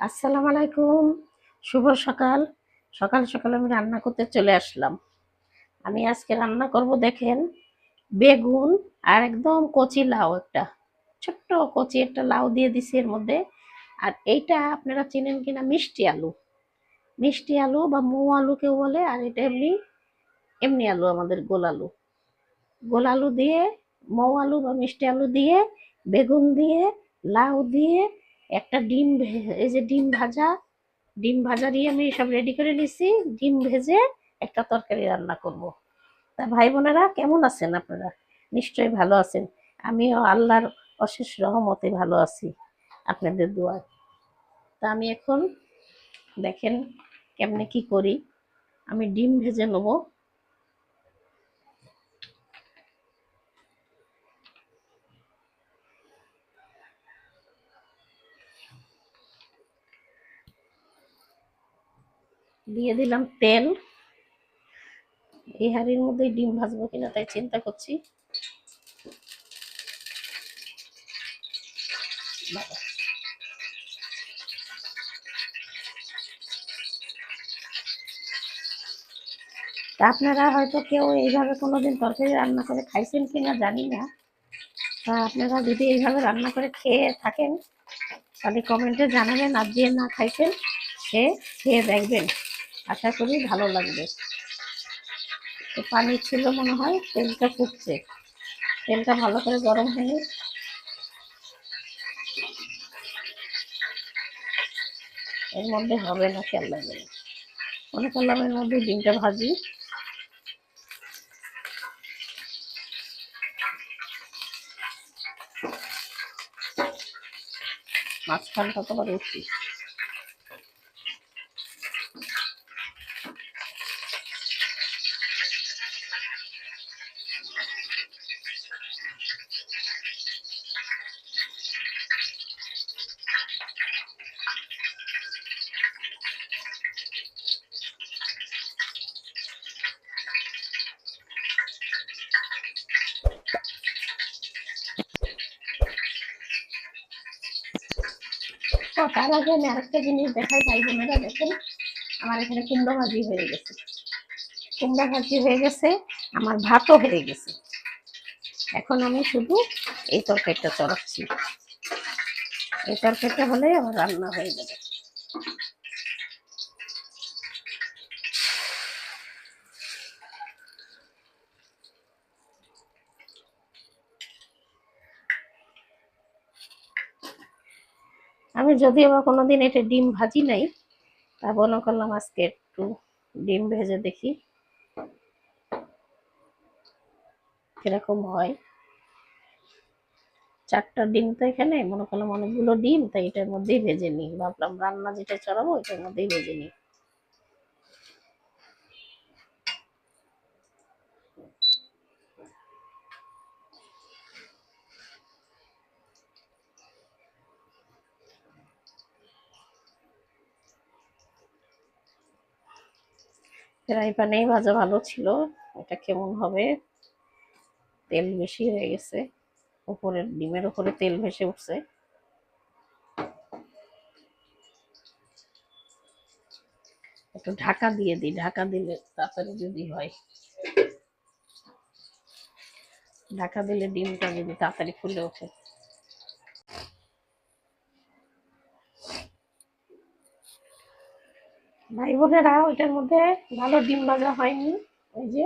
আসসালামু আলাইকুম। শুভ সকাল। সকাল সকাল আমি রান্না করতে চলে আসলাম। আমি আজকে রান্না করব, দেখেন, বেগুন আর একদম কচি লাউ, একটা ছোট্ট কচি একটা লাউ দিয়ে দিছি এর মধ্যে। আর এইটা আপনারা চেনেন কিনা, মিষ্টি আলু। মিষ্টি আলু বা মৌ আলু কেউ বলে, আর এটা এমনি এমনি আলু, আমাদের গোল আলু। গোল আলু দিয়ে, মৌ আলু বা মিষ্টি আলু দিয়ে, বেগুন দিয়ে, লাউ দিয়ে, একটা ডিম এই যে ডিম ভাজা, ডিম ভাজা দিয়ে আমি সব রেডি করে নিছি। ডিম ভেজে একটা তরকারি রান্না করব। তা ভাই বোনেরা, কেমন আছেন আপনারা? নিশ্চয়ই ভালো আছেন। আমিও আল্লাহর অশেষ রহমতে ভালো আছি, আপনাদের দোয়ায়। তা আমি এখন, দেখেন কেমনে কি করি। আমি ডিম ভেজে নেব। দিয়ে দিলাম তেল। এই হাঁড়ির মধ্যে ডিম ভাজবো কিনা তাই চিন্তা করছি। তা আপনারা হয়তো কেউ এইভাবে কোনোদিন তরকারি রান্না করে খাইছেন কিনা জানি না। তা আপনারা যদি এইভাবে রান্না করে খেয়ে থাকেন তাহলে কমেন্টে জানাবেন, আর যে না খাইছেন সে খেয়ে দেখবেন, আশা করি ভালো লাগবে। তো পানি ছিল মনে হয়, তেলটা ফুটছে। তেলটা ভালো করে গরম হয়নি। এর মধ্যে হবে না, খেয়াল লাগবে না। মনে করলাম এর মধ্যে ডিমটা ভাজি। মাঝখানটা তো আবার উঠি। তো তার আগে আমি আরেকটা জিনিস দেখাই ভাই বোনেরা, দেখেন আমার এখানে কুমড়া ভাজি হয়ে গেছে। কুমড়া ভাজি হয়ে গেছে, আমার ভাতও হয়ে গেছে। এখন আমি শুধু এই তরকারিটা চড়াচ্ছি। এই তরকারিটা হলে আমার রান্না হয়ে যাবে। আমি যদিও বা কোনোদিন এটা ডিম ভাজি নাই, তা মনে করলাম আজকে একটু ডিম ভেজে দেখি কিরকম হয়। 4টা ডিম তো এখানে, মনে করলাম অনেকগুলো ডিম, তাই এটার মধ্যেই ভেজে নিই। ভাবলাম রান্না যেটা চড়াবো এটার মধ্যেই ভেজে নিই। ফ্রাই প্যানেই ভাজা ভালো ছিল। এটা কেমন হবে, তেল বেশি হয়ে গেছে, উপরের ডিমের উপরে তেল ভেসে উঠছে। একটু ঢাকা দিয়ে দিই, ঢাকা দিলে তাড়াতাড়ি যদি হয়। ঢাকা দিলে ডিমটা যদি তাড়াতাড়ি ফুলে ওঠে। ভাই বোনেরা, ওইটার মধ্যে ভালো ডিম ভাজা হয়নি। ওই যে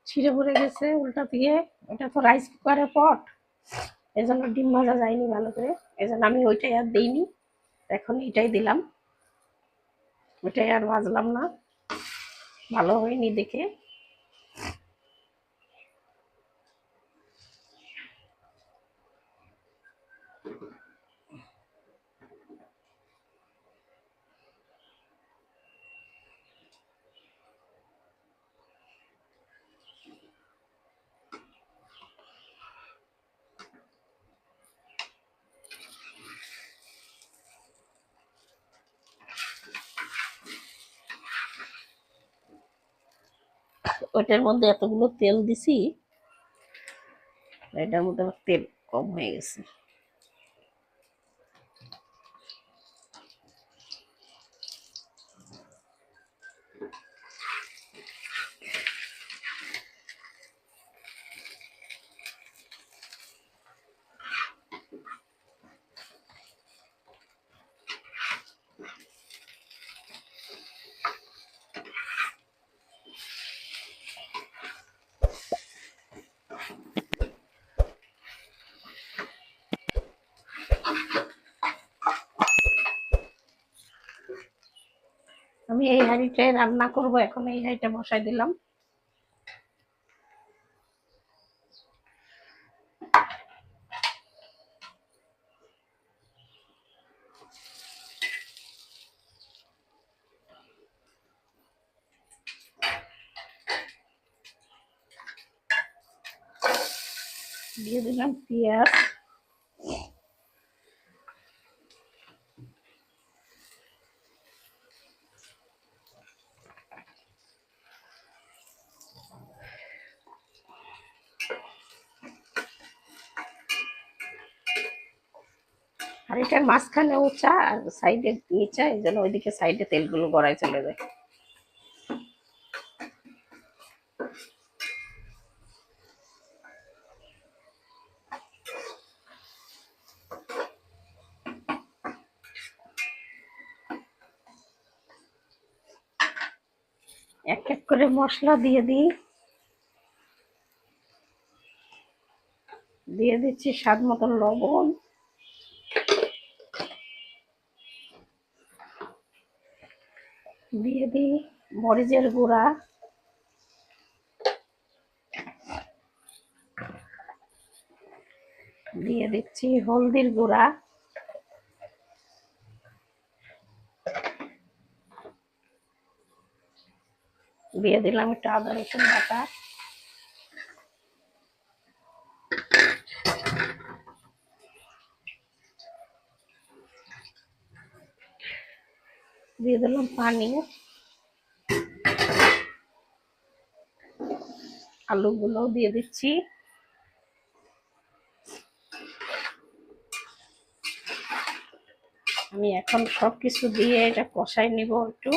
ছিঁড়ে পড়ে গেছে উল্টা দিয়ে। এটা তো রাইস কুকারের পট, এজন্য ডিম ভাজা যায়নি ভালো করে। এজন্য আমি ওইটাই আর দিইনি। এখন এটাই দিলাম, ওইটাই আর ভাজলাম না, ভালো হয়নি দেখে। ওইটার মধ্যে এতগুলো তেল দিছি, এটার মধ্যে আবার তেল কম হয়ে গেছে। আমি এই হাঁড়িটায় রান্না করব, এখন এই হাঁড়িটা বসাই দিলাম। দিয়ে দিলাম পেঁয়াজ, আর এটার মাঝখানে উঁচা আর সাইডে নিচা, এই জন্য ওইদিকে সাইডে তেলগুলো গড়ায় চলে যায়। এক এক করে মশলা দিয়ে দিই। দিয়ে দিচ্ছি স্বাদ মতন লবণ, দিয়ে দিই মরিচের গুঁড়া, দিয়ে দিচ্ছি হলদির গুঁড়া, দিয়ে দিলাম একটু আদা রসুন বাটা, দিয়ে দিলাম পানি, আলুগুলো দিয়ে দিচ্ছি। আমি এখন সবকিছু দিয়ে এটা কষাই নিব একটু।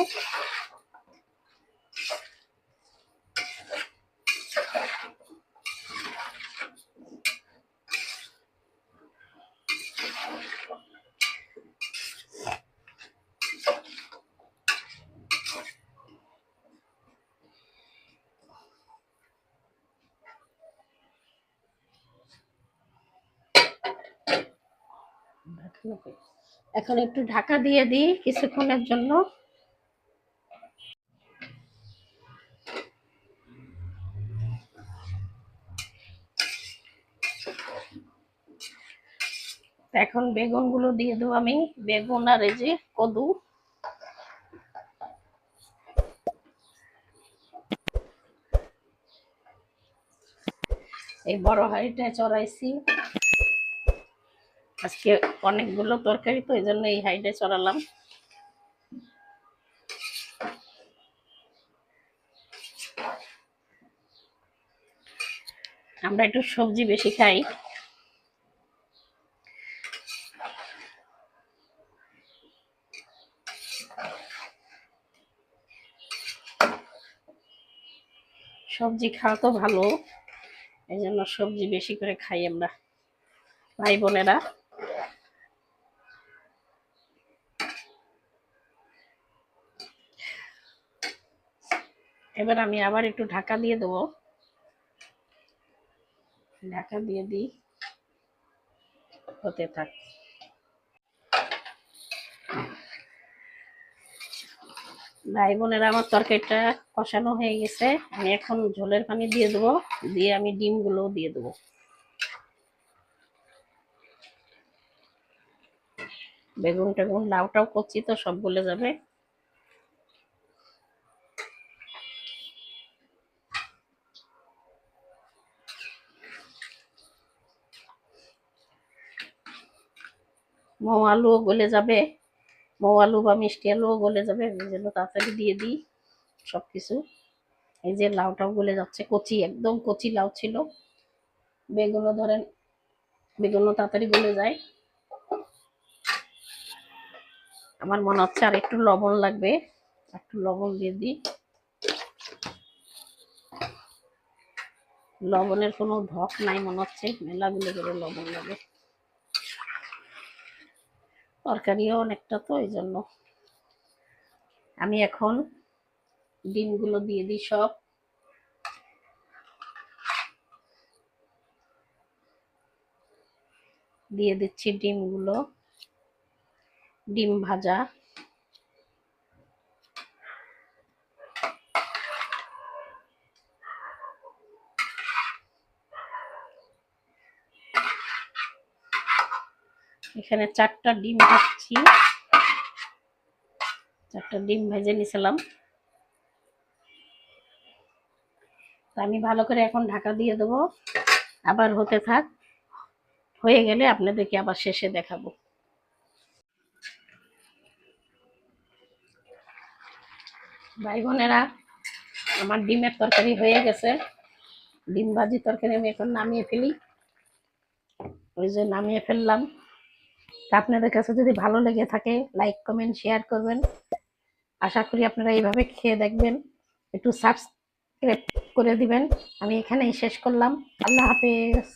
এখন একটু ঢাকা দিয়ে দিই কিছুক্ষণের জন্য। এখন বেগুন গুলো দিয়ে দেবো আমি, বেগুন আর এই যে কদু। এই বড় হাঁড়িটায় চড়াইছি, আজকে অনেকগুলো তরকারি তো এই জন্য এই হাঁড়িটায় চড়ালাম। আমরা একটু সবজি বেশি খাই। সবজি খাওয়া তো ভালো, এই জন্য সবজি বেশি করে খাই আমরা ভাই বোনেরা। এবার আমি আবার একটু ঢাকা দিয়ে দেবো, ঢাকা দিয়ে দিই, হতে থাক। ভাই বোনেরা, আমার তরকারিটা কষানো হয়ে গেছে, আমি এখন ঝোলের পানি দিয়ে দেবো, দিয়ে আমি ডিমগুলো দিয়ে দেবো। বেগুন টেগুন লাউটাও করছি তো সব গলে যাবে। মৌ আলুও গলে যাবে, মৌ আলু বা মিষ্টি আলুও গলে যাবে, এই জন্য তাড়াতাড়ি দিয়ে দিই সবকিছু। এই যে লাউটাও গলে যাচ্ছে, কচি একদম কচি লাউ ছিল। বেগুনও ধরেন, বেগুনও তাড়াতাড়ি গলে যায়। আমার মনে হচ্ছে আর একটু লবণ লাগবে, একটু লবণ দিয়ে দিই। লবণের কোনো ধক নাই মনে হচ্ছে, মেলাগুলো করে লবণ লাগে। তরকারিও অনেকটা তো, এই জন্য আমি এখন ডিমগুলো দিয়ে দিই সব। দিয়ে দিচ্ছি ডিমগুলো, ডিম ভাজা। এখানে 4টা ডিম ভাজছি, 4টা ডিম ভেজে নিয়েছিলাম। আমি ভালো করে এখন ঢাকা দিয়ে দেবো, আবার হতে থাক, হয়ে গেলে আপনাদেরকে আবার শেষে দেখাবো। ভাই বোনেরা, আমার ডিমের তরকারি হয়ে গেছে। ডিম ভাজি তরকারি আমি এখন নামিয়ে ফেলি, ওই যে নামিয়ে ফেললাম। তা আপনাদের কাছে যদি ভালো লেগে থাকে লাইক কমেন্ট শেয়ার করবেন। আশা করি আপনারা এইভাবে খেয়ে দেখবেন, একটু সাবস্ক্রাইব করে দিবেন। আমি এখানেই শেষ করলাম। আল্লাহ হাফেজ।